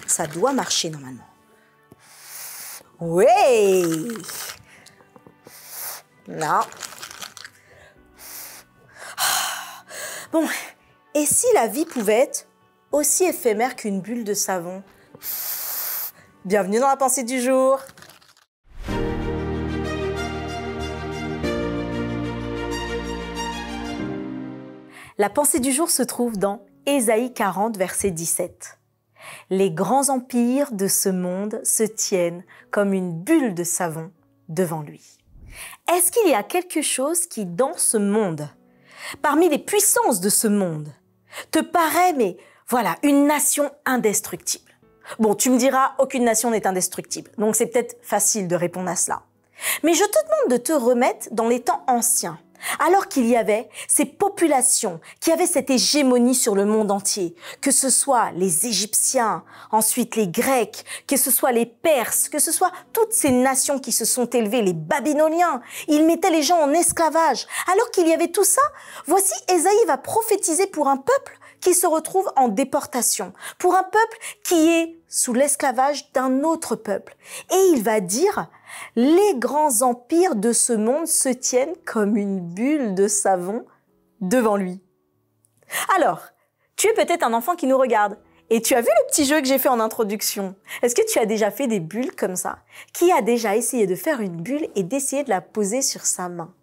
Ça doit marcher normalement. Oui. Non. Bon, et si la vie pouvait être aussi éphémère qu'une bulle de savon? Bienvenue dans la pensée du jour. La pensée du jour se trouve dans Ésaïe 40, verset 17. Les grands empires de ce monde se tiennent comme une bulle de savon devant lui. Est-ce qu'il y a quelque chose qui, dans ce monde, parmi les puissances de ce monde, te paraît, mais voilà, une nation indestructible? Bon, tu me diras, aucune nation n'est indestructible, donc c'est peut-être facile de répondre à cela. Mais je te demande de te remettre dans les temps anciens, alors qu'il y avait ces populations qui avaient cette hégémonie sur le monde entier, que ce soit les Égyptiens, ensuite les Grecs, que ce soit les Perses, que ce soit toutes ces nations qui se sont élevées, les Babyloniens, ils mettaient les gens en esclavage. Alors qu'il y avait tout ça, voici Ésaïe va prophétiser pour un peuple qui se retrouve en déportation, pour un peuple qui est sous l'esclavage d'un autre peuple. Et il va dire, les grands empires de ce monde se tiennent comme une bulle de savon devant lui. Alors, tu es peut-être un enfant qui nous regarde et tu as vu le petit jeu que j'ai fait en introduction. Est-ce que tu as déjà fait des bulles comme ça? Qui a déjà essayé de faire une bulle et d'essayer de la poser sur sa main?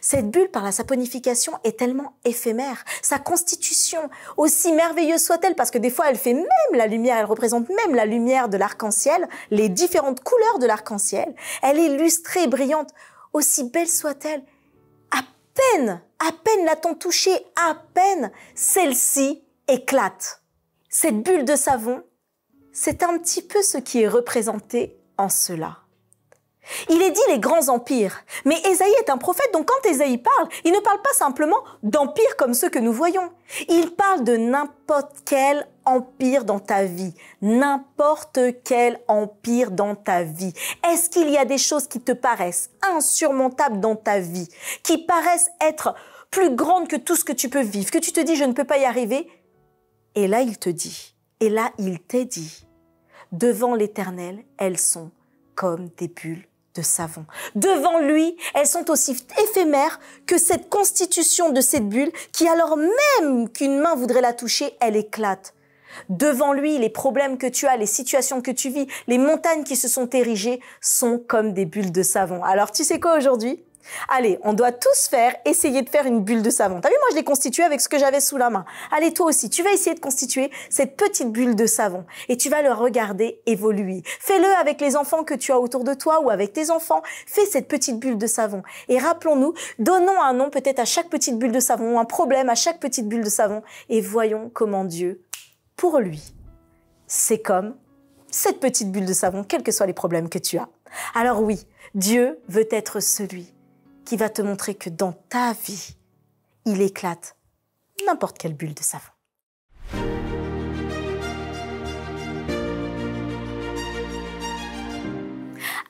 Cette bulle, par la saponification, est tellement éphémère. Sa constitution, aussi merveilleuse soit-elle, parce que des fois, elle fait même la lumière, elle représente même la lumière de l'arc-en-ciel, les différentes couleurs de l'arc-en-ciel. Elle est lustrée, brillante. Aussi belle soit-elle, à peine l'a-t-on touchée, à peine, celle-ci éclate. Cette bulle de savon, c'est un petit peu ce qui est représenté en cela. Il est dit les grands empires, mais Ésaïe est un prophète, donc quand Ésaïe parle, il ne parle pas simplement d'empires comme ceux que nous voyons. Il parle de n'importe quel empire dans ta vie, n'importe quel empire dans ta vie. Est-ce qu'il y a des choses qui te paraissent insurmontables dans ta vie, qui paraissent être plus grandes que tout ce que tu peux vivre, que tu te dis je ne peux pas y arriver? Et là il te dit, et là il t'est dit, devant l'Éternel, elles sont comme des bulles de savon. Devant lui, elles sont aussi éphémères que cette constitution de cette bulle qui, alors même qu'une main voudrait la toucher, elle éclate. Devant lui, les problèmes que tu as, les situations que tu vis, les montagnes qui se sont érigées sont comme des bulles de savon. Alors, tu sais quoi aujourd'hui? Allez, on doit tous essayer de faire une bulle de savon. T'as vu, moi je l'ai constituée avec ce que j'avais sous la main. Allez, toi aussi, tu vas essayer de constituer cette petite bulle de savon et tu vas le regarder évoluer. Fais-le avec les enfants que tu as autour de toi ou avec tes enfants. Fais cette petite bulle de savon. Et rappelons-nous, donnons un nom peut-être à chaque petite bulle de savon, ou un problème à chaque petite bulle de savon et voyons comment Dieu, pour lui, c'est comme cette petite bulle de savon, quels que soient les problèmes que tu as. Alors oui, Dieu veut être celui qui va te montrer que dans ta vie, il éclate n'importe quelle bulle de savon.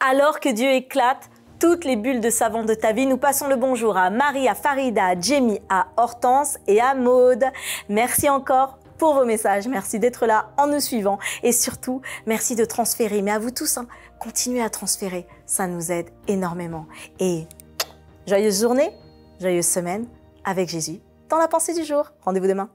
Alors que Dieu éclate toutes les bulles de savon de ta vie, nous passons le bonjour à Marie, à Farida, à Jamie, à Hortense et à Maude. Merci encore pour vos messages. Merci d'être là en nous suivant et surtout, merci de transférer. Mais à vous tous, continuez à transférer. Ça nous aide énormément. Et joyeuse journée, joyeuse semaine avec Jésus dans la pensée du jour. Rendez-vous demain.